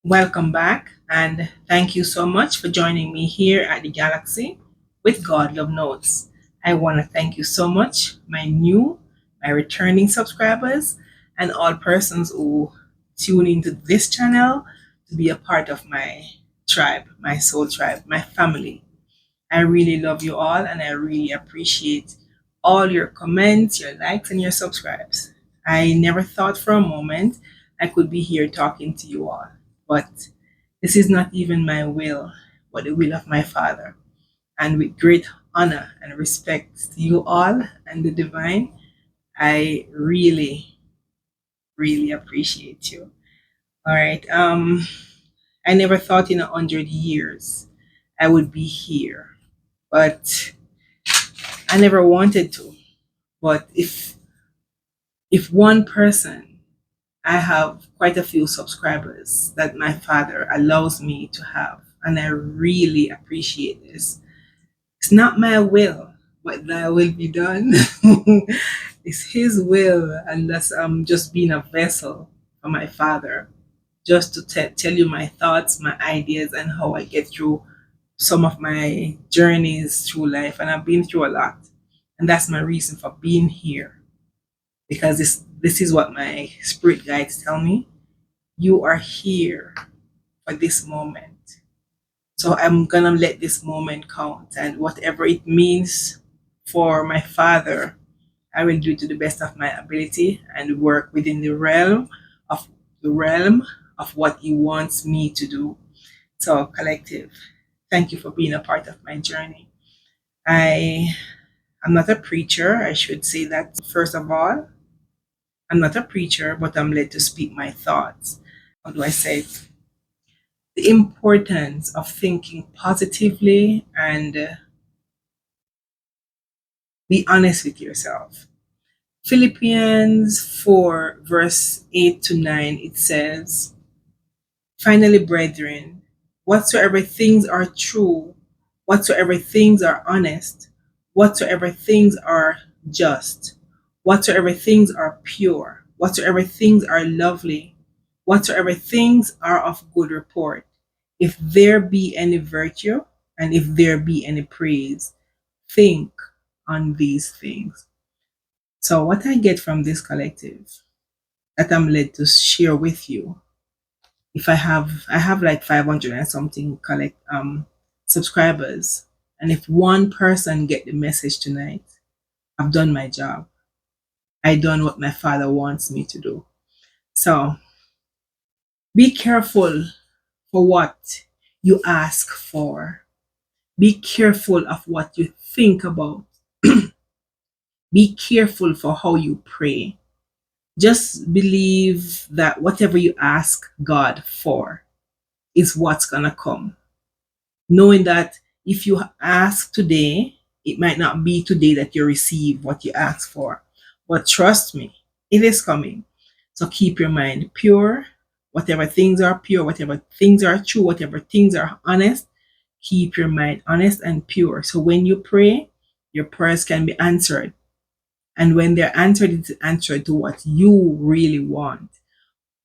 Welcome back, and thank you so much for joining me here at the Galaxy with God Love Notes. I want to thank you so much, my returning subscribers, and all persons who tune into this channel to be a part of my tribe, my soul tribe, my family. I really love you all, and I really appreciate all your comments, your likes, and your subscribes. I never thought for a moment I could be here talking to you all, but this is not even my will, but the will of my Father. And with great honor and respect to you all and the divine, I really, really appreciate you. All right. I never thought in 100 years I would be here, but I never wanted to. But if one person, I have quite a few subscribers that my Father allows me to have, and I really appreciate this. It's not my will, but thy will be done. It's his will, and that's just being a vessel for my Father, just to tell you my thoughts, my ideas, and how I get through some of my journeys through life. And I've been through a lot, and that's my reason for being here, because this is what my spirit guides tell me. You are here for this moment. So I'm gonna let this moment count, and whatever it means for my Father, I will do to the best of my ability and work within of the realm of what he wants me to do. So collective, thank you for being a part of my journey. I am not a preacher, I should say that first of all. I'm not a preacher, but I'm led to speak my thoughts. How do I say it? The importance of thinking positively and be honest with yourself. Philippians 4, verse 8 to 9, it says, finally, brethren, whatsoever things are true, whatsoever things are honest, whatsoever things are just, whatsoever things are pure, whatsoever things are lovely, whatsoever things are of good report, if there be any virtue and if there be any praise, think on these things. So, what I get from this collective that I'm led to share with you, if I have like 500 and something collect subscribers, and if one person get the message tonight, I've done my job. I done what my Father wants me to do. So be careful for what you ask for. Be careful of what you think about. Be careful for how you pray. Just believe that whatever you ask God for is what's gonna come, knowing that if you ask today, it might not be today that you receive what you ask for. But trust me, it is coming. So keep your mind pure. Whatever things are pure, whatever things are true, whatever things are honest, keep your mind honest and pure. So when you pray, your prayers can be answered. And when they're answered, it's answered to what you really want.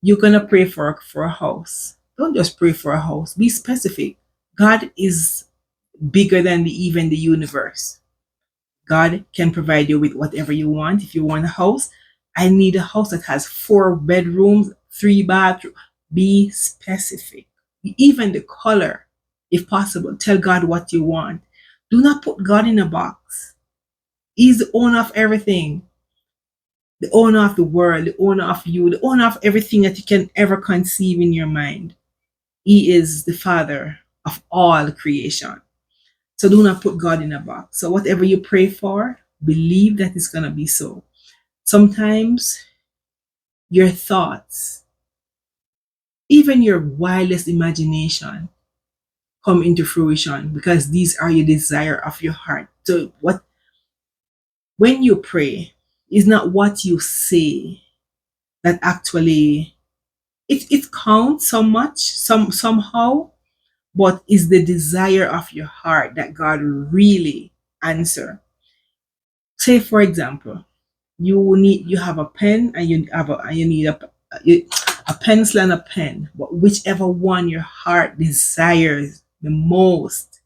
You're going to pray for a house. Don't just pray for a house, be specific. God is bigger than even the universe. God can provide you with whatever you want. If you want a house, I need a house that has 4 bedrooms, 3 bathrooms. Be specific. Even the color, if possible. Tell God what you want. Do not put God in a box. He's the owner of everything. The owner of the world, the owner of you, the owner of everything that you can ever conceive in your mind. He is the Father of all creation. So do not put God in a box. So whatever you pray for, believe that it's going to be so. Sometimes your thoughts, even your wildest imagination, come into fruition because these are your desire of your heart. So when you pray, is not what you say that actually it counts so much somehow, but is the desire of your heart that God really answer. Say for example, you have a pen and you need a you, a pencil and a pen, but whichever one your heart desires the most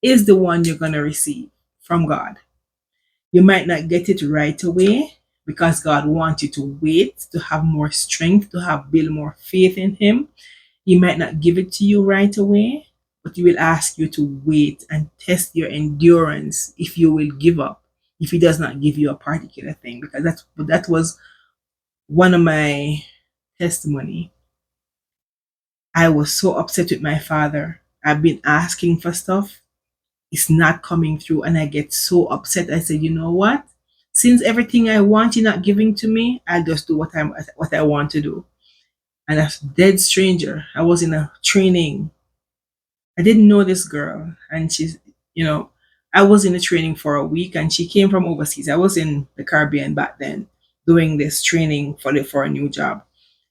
is the one you're going to receive from God. You might not get it right away because God wants you to wait, to have more strength, to have build more faith in Him. He might not give it to you right away, but He will ask you to wait and test your endurance if you will give up, if He does not give you a particular thing. Because that was one of my testimony. I was so upset with my father. I've been asking for stuff. It's not coming through. And I get so upset. I said, you know what? Since everything I want you're not giving to me, I'll just do what I want to do. And a dead stranger. I was in a training. I didn't know this girl. And she's, you know, I was in the training for a week and she came from overseas. I was in the Caribbean back then doing this training for a new job.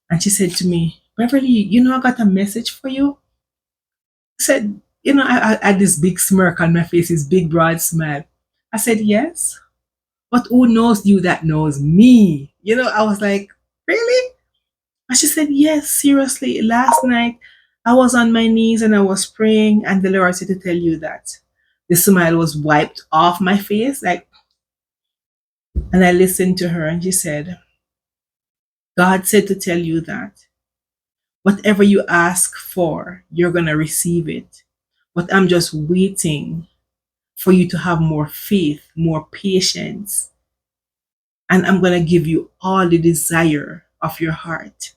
And she said to me, Beverly, I got a message for you. I said, I had this big smirk on my face, this big broad smile. I said, yes. But who knows you that knows me? I was like, really? And she said, yes, seriously. Last night, I was on my knees and I was praying, and the Lord said to tell you that. The smile was wiped off my face. And I listened to her and she said, God said to tell you that whatever you ask for, you're going to receive it. But I'm just waiting for you to have more faith, more patience. And I'm going to give you all the desire of your heart.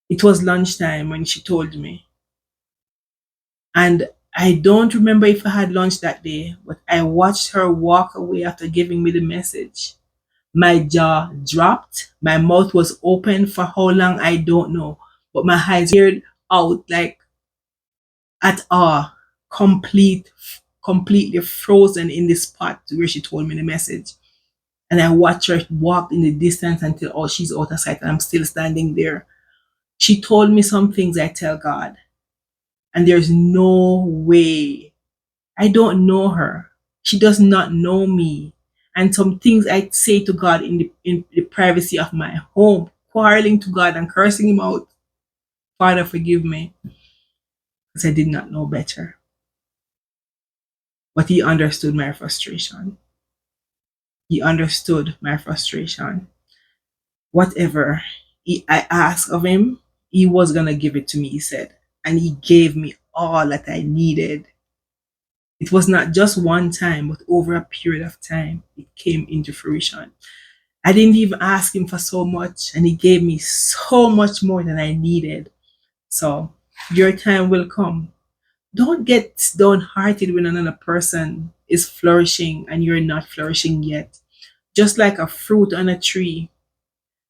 It was lunchtime when she told me. And I don't remember if I had lunch that day, but I watched her walk away after giving me the message. My jaw dropped. My mouth was open for how long, I don't know. But my eyes stared out like at awe, completely frozen in the spot where she told me the message. And I watched her walk in the distance until she's out of sight and I'm still standing there. She told me some things I tell God. And there's no way. I don't know her. She does not know me. And some things I say to God in the privacy of my home, quarreling to God and cursing Him out. Father, forgive me. Because I did not know better. But He understood my frustration. He understood my frustration. Whatever I asked of Him, He was going to give it to me, He said. And He gave me all that I needed. It was not just one time, but over a period of time, it came into fruition. I didn't even ask Him for so much, and He gave me so much more than I needed. So your time will come. Don't get downhearted when another person is flourishing and you're not flourishing yet. Just like a fruit on a tree,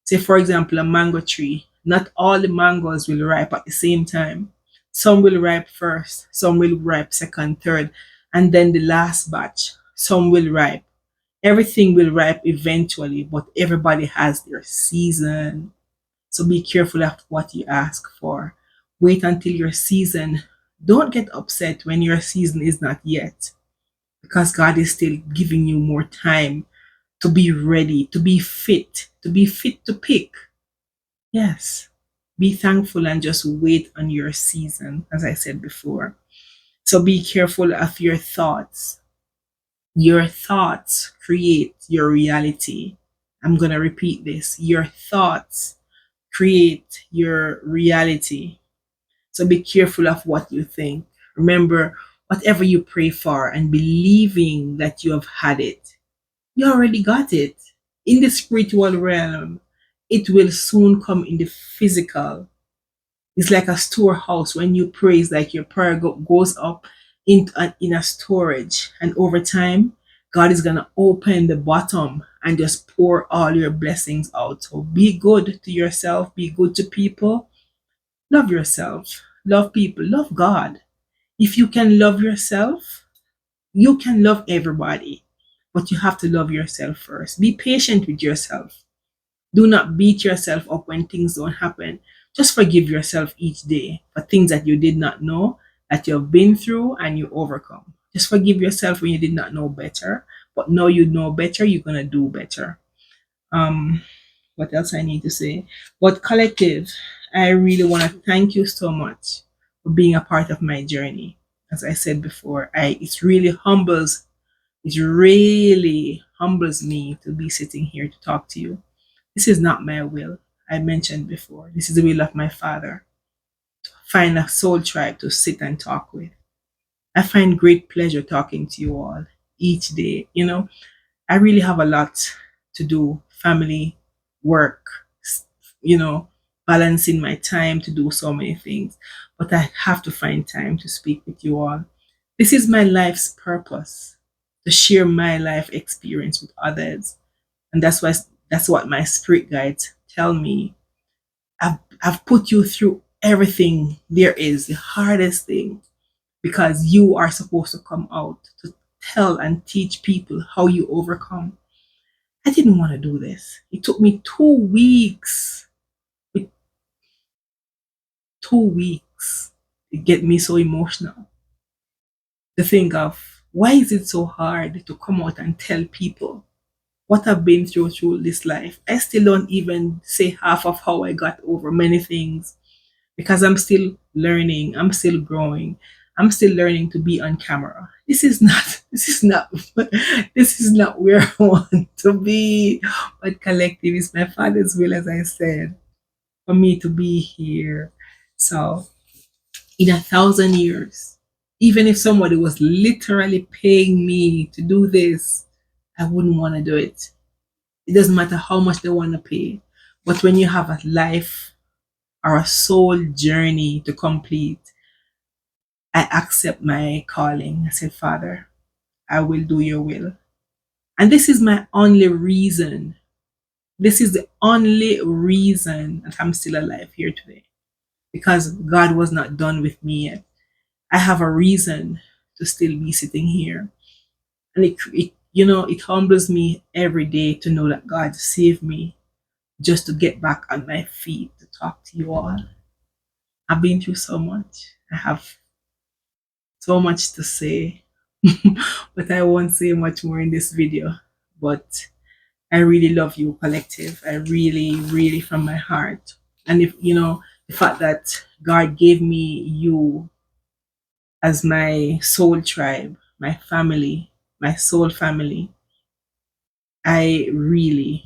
say for example a mango tree, not all the mangoes will ripe at the same time. Some will ripe first, some will ripe second, third, and then the last batch. Some will ripe. Everything will ripe eventually, but everybody has their season. So be careful of what you ask for. Wait until your season. Don't get upset when your season is not yet, because God is still giving you more time to be ready, to be fit to pick. Yes. Be thankful and just wait on your season, as I said before. So be careful of your thoughts. Your thoughts create your reality. I'm going to repeat this. Your thoughts create your reality. So be careful of what you think. Remember, whatever you pray for and believing that you have had it, you already got it. In the spiritual realm, it will soon come in the physical. It's like a storehouse. When you pray, it's like your prayer goes up in a storage. And over time, God is going to open the bottom and just pour all your blessings out. So be good to yourself, be good to people. Love yourself, love people, love God. If you can love yourself, you can love everybody. But you have to love yourself first. Be patient with yourself. Do not beat yourself up when things don't happen. Just forgive yourself each day for things that you did not know, that you have been through and you overcome. Just forgive yourself when you did not know better. But now you know better, you're going to do better. Um, what else I need to say? But collective, I really want to thank you so much for being a part of my journey. As I said before, it really humbles me to be sitting here to talk to you. This is not my will. I mentioned before. This is the will of my Father. Find a soul tribe to sit and talk with. I find great pleasure talking to you all each day. I really have a lot to do, family, work, you know, balancing my time to do so many things. But I have to find time to speak with you all. This is my life's purpose, to share my life experience with others. And that's what my spirit guides tell me. I've put you through everything there is, the hardest thing, because you are supposed to come out to tell and teach people how you overcome. I didn't want to do this. It took me 2 weeks, with 2 weeks, to get me so emotional. To think of why is it so hard to come out and tell people what I've been through this life. I still don't even say half of how I got over many things because I'm still learning, I'm still growing, I'm still learning to be on camera. This is not where I want to be. But collective is my father's will, as I said, for me to be here. So in 1,000 years, even if somebody was literally paying me to do this, I wouldn't want to do it. It doesn't matter how much they want to pay. But when you have a life or a soul journey to complete, I accept my calling. I said, Father, I will do your will. And this is my only reason. This is the only reason that I'm still alive here today. Because God was not done with me yet. I have a reason to still be sitting here. And it humbles me every day to know that God saved me just to get back on my feet to talk to you all. I've been through so much. I have so much to say, but I won't say much more in this video. But I really love you, collective. I really, really from my heart. And if the fact that God gave me you as my soul tribe, my family, my soul family, I really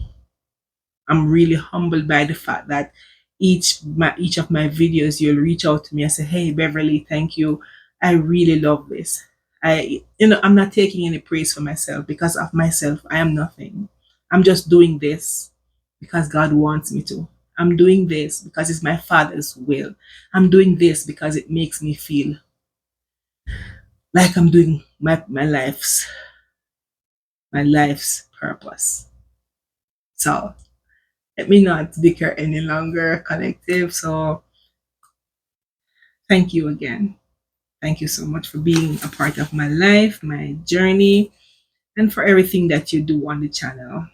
I'm really humbled by the fact that each of my videos you'll reach out to me and say, "Hey Beverly, thank you. I really love this." I'm not taking any praise for myself because of myself. I am nothing. I'm just doing this because God wants me to. I'm doing this because it's my Father's will. I'm doing this because it makes me feel like I'm doing my life's purpose. So let me not bicker any longer, collective. So thank you again. Thank you so much for being a part of my life, my journey, and for everything that you do on the channel.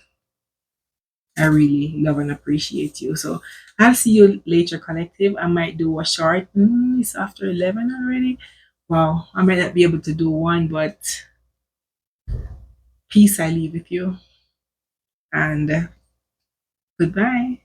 I really love and appreciate you. So I'll see you later, collective. I might do a short. It's after 11 already. Wow, I might not be able to do one, but peace I leave with you. And goodbye.